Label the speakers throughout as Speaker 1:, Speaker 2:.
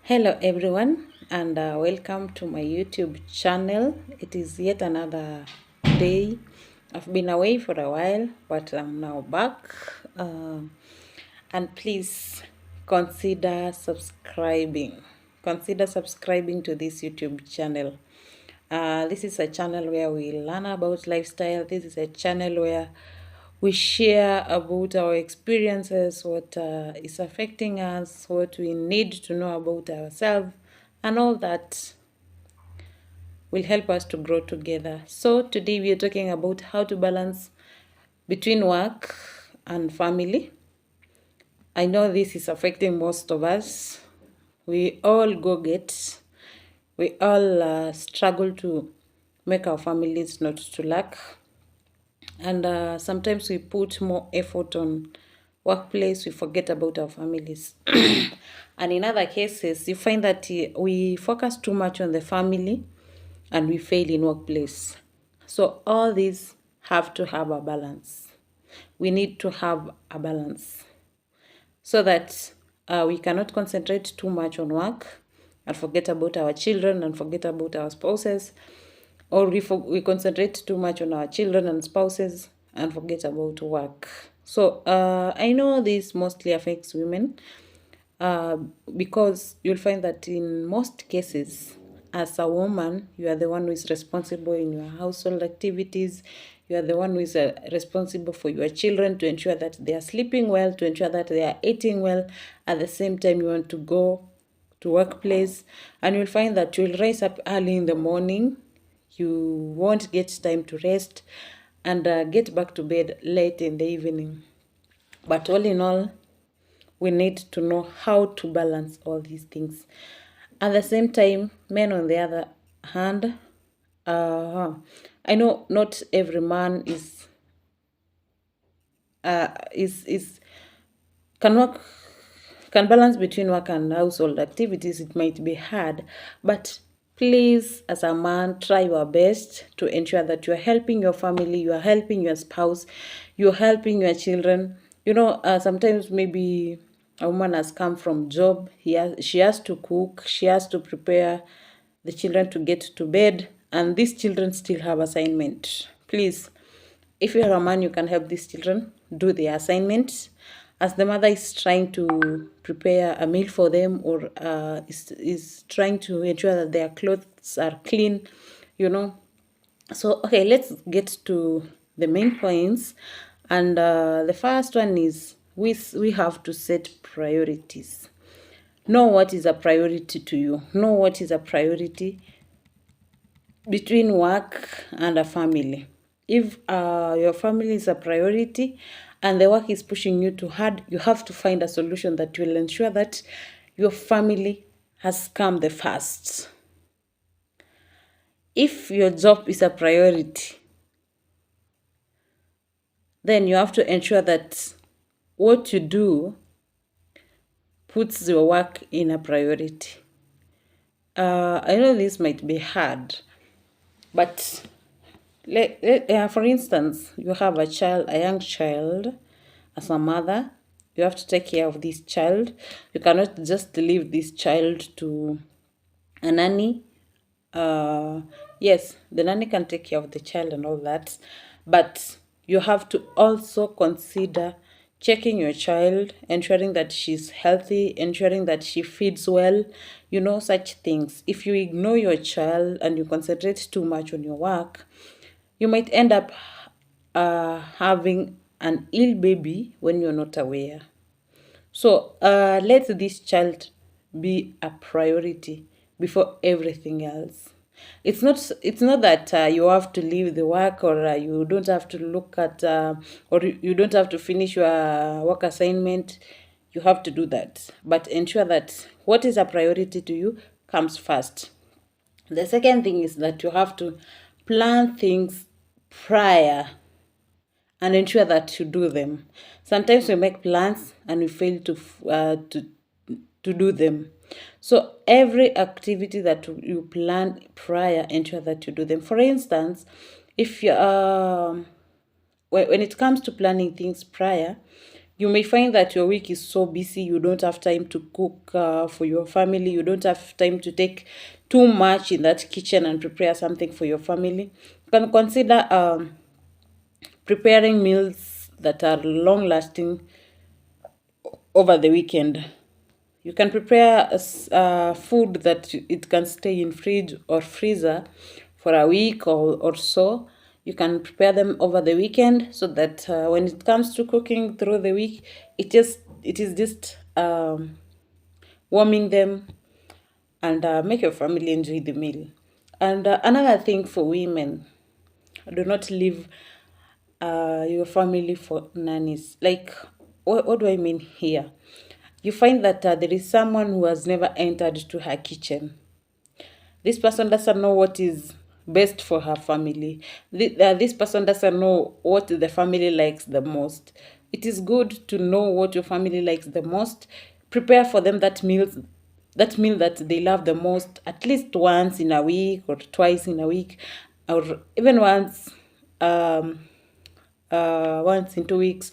Speaker 1: Hello everyone, and welcome to my YouTube channel. It is yet another day. I've been away for a while, but I'm now back. And please consider subscribing. Consider subscribing to this YouTube channel. This is a channel where we learn about lifestyle. This is a channel where we share about our experiences, what is affecting us, what we need to know about ourselves, and all that will help us to grow together. So, today we are talking about how to balance between work and family. I know this is affecting most of us. We all we all struggle to make our families not to lack, and sometimes we put more effort on workplace, we forget about our families. And in other cases you find that we focus too much on the family and we fail in workplace. So all these have to have a balance. We need to have a balance so that we cannot concentrate too much on work and forget about our children and forget about our spouses, or we concentrate too much on our children and spouses and forget about work. So I know this mostly affects women, uh, because you'll find that in most cases, as a woman, you are the one who is responsible in your household activities. You are the one who is responsible for your children, to ensure that they are sleeping well, to ensure that they are eating well. At the same time, you want to go to workplace, and you'll find that you'll rise up early in the morning. You won't get time to rest, and get back to bed late in the evening. But all in all, we need to know how to balance all these things. At the same time, men, on the other hand, I know not every man is can work can balance between work and household activities. It might be hard, but please, as a man, try your best to ensure that you are helping your family, you are helping your spouse, you're helping your children. Sometimes maybe a woman has come from job, she has to cook, she has to prepare the children to get to bed, and these children still have assignment. Please, if you're a man, you can help these children do their assignments as the mother is trying to prepare a meal for them, or is trying to ensure that their clothes are clean, you know. So, okay, let's get to the main points. And the first one is we have to set priorities. Know what is a priority to you. Know what is a priority between work and a family. If your family is a priority and the work is pushing you too hard, you have to find a solution that will ensure that your family has come the first. If your job is a priority, then you have to ensure that what you do puts your work in a priority. I know this might be hard, but for instance, you have a young child. As a mother, you have to take care of this child. You cannot just leave this child to a nanny. Yes, the nanny can take care of the child and all that, but you have to also consider checking your child, ensuring that she's healthy, ensuring that she feeds well, such things. If you ignore your child and you concentrate too much on your work, you might end up having an ill baby when you're not aware. So let this child be a priority before everything else. It's not that you have to leave the work, or you don't have to look at or you don't have to finish your work assignment. You have to do that, but ensure that what is a priority to you comes first. The second thing is that you have to plan things prior and ensure that you do them. Sometimes we make plans and we fail to do them. So every activity that you plan prior, ensure that you do them. For instance, if you when it comes to planning things prior, You may find that your week is so busy, you don't have time to cook for your family, you don't have time to take too much in that kitchen and prepare something for your family. You can consider preparing meals that are long lasting over the weekend. You can prepare food that it can stay in fridge or freezer for a week or so. You can prepare them over the weekend so that when it comes to cooking through the week, it is just warming them and make your family enjoy the meal. And another thing for women, do not leave your family for nannies. Like, what do I mean here? You find that there is someone who has never entered to her kitchen. This person doesn't know what is best for her family. This person doesn't know what the family likes the most. It is good to know what your family likes the most. Prepare for them that meal that they love the most, at least once in a week or twice in a week, or even once in 2 weeks.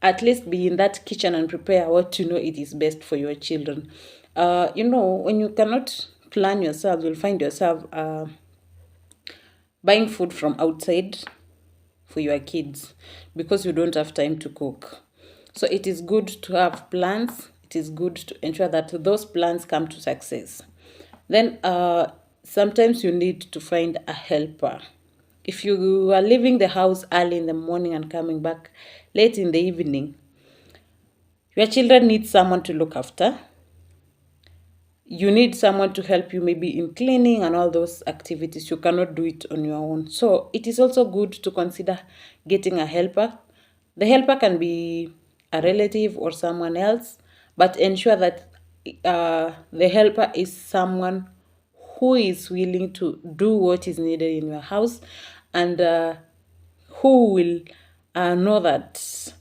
Speaker 1: At least be in that kitchen and prepare what you know it is best for your children. When you cannot plan yourself, you'll find yourself buying food from outside for your kids because you don't have time to cook. So it is good to have plans. It is good to ensure that those plans come to success. Then sometimes you need to find a helper. If you are leaving the house early in the morning and coming back late in the evening, your children need someone to look after. You need someone to help you maybe in cleaning and all those activities. You cannot do it on your own. So it is also good to consider getting a helper. The helper can be a relative or someone else, but ensure that the helper is someone who is willing to do what is needed in your house and who will know that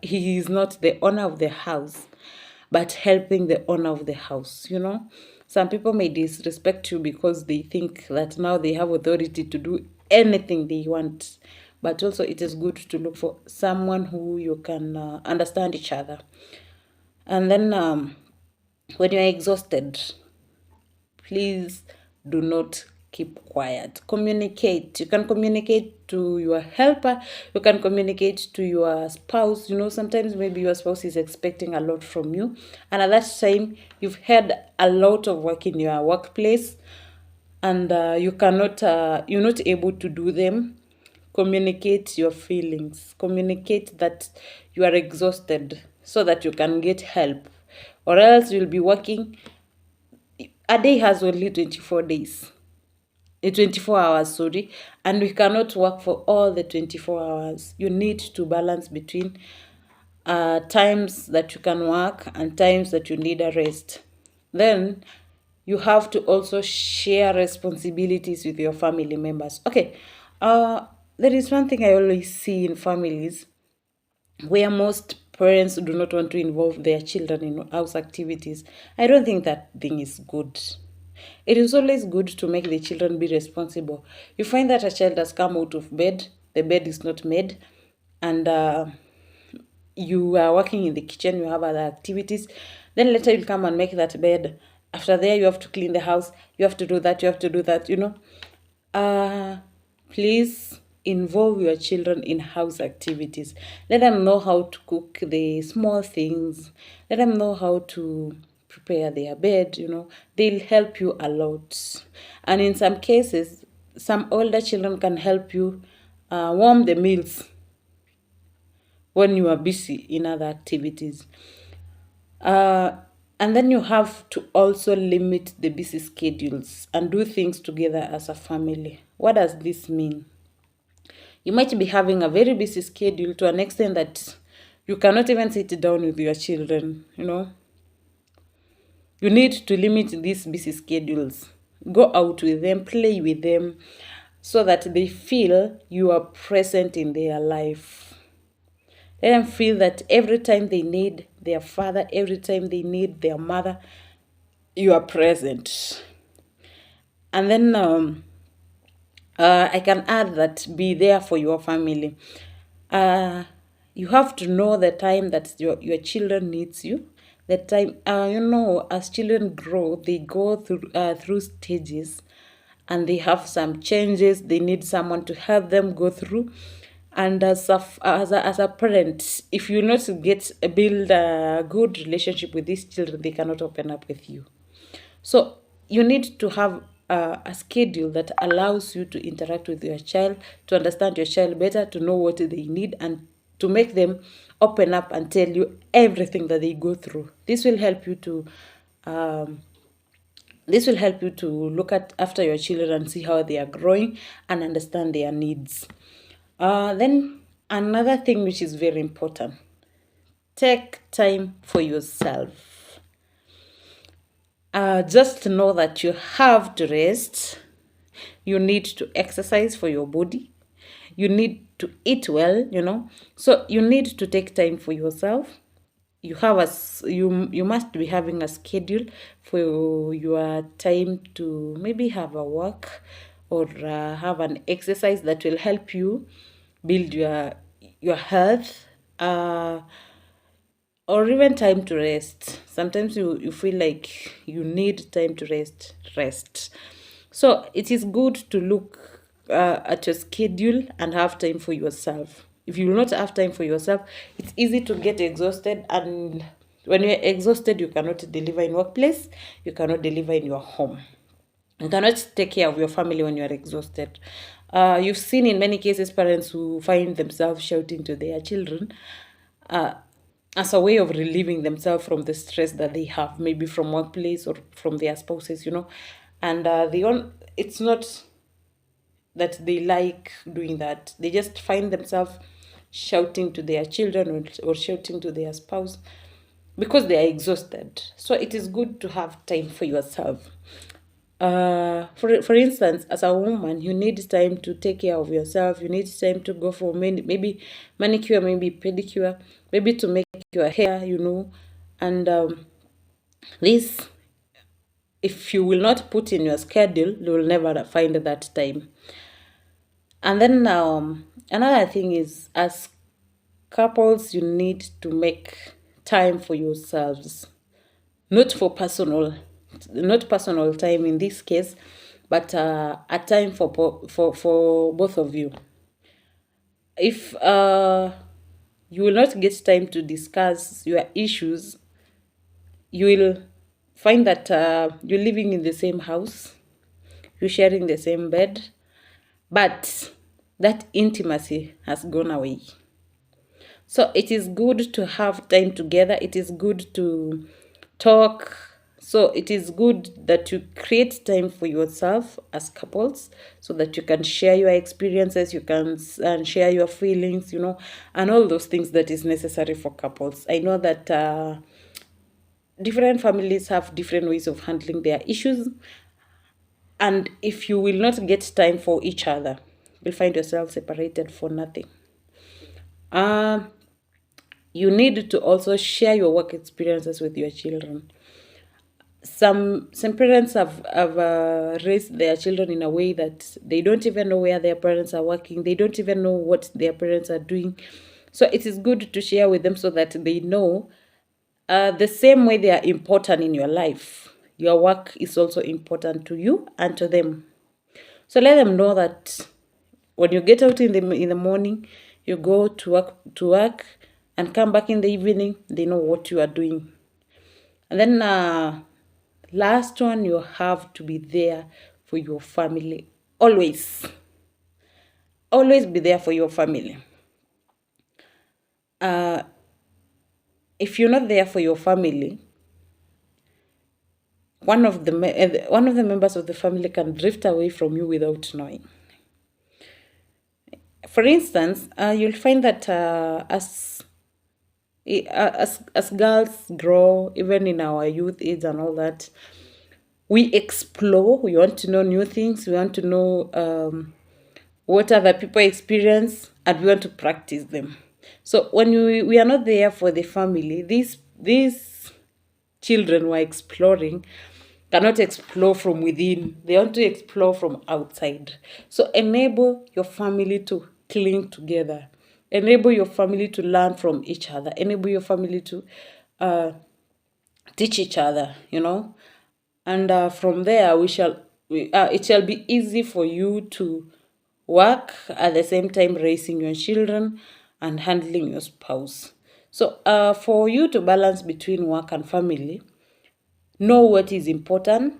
Speaker 1: he is not the owner of the house but helping the owner of the house. Some people may disrespect you because they think that now they have authority to do anything they want, but also it is good to look for someone who you can understand each other. And then when you're exhausted, please do not keep quiet. Communicate. You can communicate to your helper. You can communicate to your spouse. Sometimes maybe your spouse is expecting a lot from you. And at that time, you've had a lot of work in your workplace and you're not able to do them. Communicate your feelings. Communicate that you are exhausted so that you can get help. Or else you'll be working. A day has only 24 days. 24 hours, sorry, and we cannot work for all the 24 hours. You need to balance between times that you can work and times that you need a rest. Then you have to also share responsibilities with your family members. Okay, there is one thing I always see in families where most parents do not want to involve their children in house activities. I don't think that thing is good. It is always good to make the children be responsible. You find that a child has come out of bed, the bed is not made, and you are working in the kitchen, you have other activities. Then later you'll come and make that bed. After there, you have to clean the house, you have to do that, you have to do that, Please involve your children in house activities. Let them know how to cook the small things. Let them know how to prepare their bed. They'll help you a lot. And in some cases, some older children can help you warm the meals when you are busy in other activities. And then you have to also limit the busy schedules and do things together as a family. What does this mean? You might be having a very busy schedule to an extent that you cannot even sit down with your children. You need to limit these busy schedules. Go out with them, play with them, so that they feel you are present in their life. Let them feel that every time they need their father, every time they need their mother, you are present. And then I can add that be there for your family. You have to know the time that your children needs you. The time, as children grow, they go through stages, and they have some changes they need someone to help them go through. And as a parent, if you not get build a good relationship with these children, they cannot open up with you. So you need to have a schedule that allows you to interact with your child, to understand your child better, to know what they need, and to make them open up and tell you everything that they go through. Um, this will help you to look at after your children and see how they are growing and understand their needs. Then another thing which is very important: take time for yourself. Just know that you have to rest. You need to exercise for your body. You need to eat well. So you need to take time for yourself. You must be having a schedule for your time to maybe have a walk, or have an exercise that will help you build your health, or even time to rest. Sometimes you feel like you need time to rest. So it is good to look at your schedule and have time for yourself. If you will not have time for yourself, it's easy to get exhausted, and when you're exhausted, you cannot deliver in workplace, you cannot deliver in your home. You cannot take care of your family when you are exhausted. You've seen in many cases parents who find themselves shouting to their children, uh, as a way of relieving themselves from the stress that they have, maybe from workplace or from their spouses. And it's not that they like doing that. They just find themselves shouting to their children, or shouting to their spouse, because they are exhausted. So it is good to have time for yourself. For instance, as a woman, you need time to take care of yourself. You need time to go for maybe manicure, maybe pedicure, maybe to make your hair. And this, if you will not put in your schedule, you will never find that time. And then another thing is, as couples, you need to make time for yourselves, not for not personal time in this case, but a time for both of you. If you will not get time to discuss your issues, you will find that you're living in the same house, you're sharing the same bed, but that intimacy has gone away. So it is good to have time together. It is good to talk. So it is good that you create time for yourself as couples, so that you can share your experiences, you can and share your feelings, and all those things that is necessary for couples. I know that different families have different ways of handling their issues, and if you will not get time for each other, you'll find yourself separated for nothing. You need to also share your work experiences with your children. Some parents have raised their children in a way that they don't even know where their parents are working. They don't even know what their parents are doing. So it is good to share with them, so that they know the same way they are important in your life, your work is also important to you and to them. So let them know that when you get out in the morning, you go to work and come back in the evening, they know what you are doing. And then last one, you have to be there for your family. Always be there for your family. If you're not there for your family, one of the members of the family can drift away from you without knowing. For instance, you'll find that as girls grow, even in our youth age and all that, we explore. We want to know new things. We want to know what other people experience, and we want to practice them. So when we are not there for the family, these children who are exploring cannot explore from within. They want to explore from outside. So enable your family to cling together. enable your family to learn from each other, enable your family to teach each other, and from there it shall be easy for you to work at the same time raising your children and handling your spouse. So for you to balance between work and family, know what is important,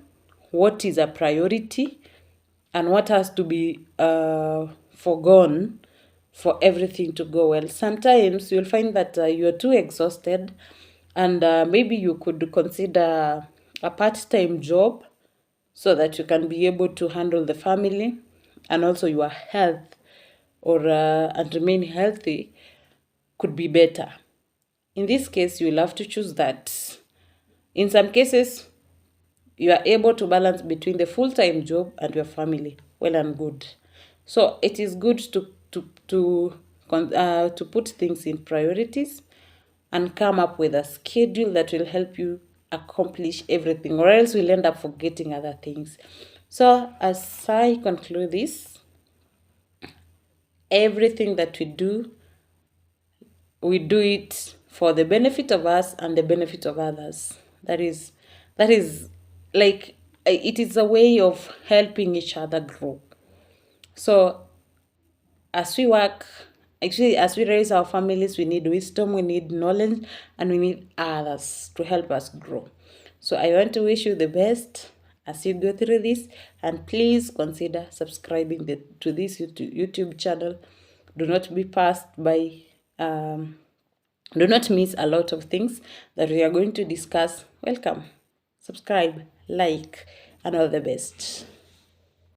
Speaker 1: what is a priority, and what has to be forgone for everything to go well. Sometimes you'll find that you're too exhausted, and maybe you could consider a part-time job so that you can be able to handle the family and also your health, or and remain healthy could be better. In this case, you will have to choose that. In some cases, you are able to balance between the full-time job and your family. Well and good. So it is good to put things in priorities and come up with a schedule that will help you accomplish everything, or else we'll end up forgetting other things. So as I conclude this, everything that we do it for the benefit of us and the benefit of others. That is like, it is a way of helping each other grow. So as we work, actually, as we raise our families, we need wisdom, we need knowledge, and we need others to help us grow. So I want to wish you the best as you go through this, and please consider subscribing to this YouTube channel. Do not be passed by do not miss a lot of things that we are going to discuss. Welcome, subscribe, like, and all the best.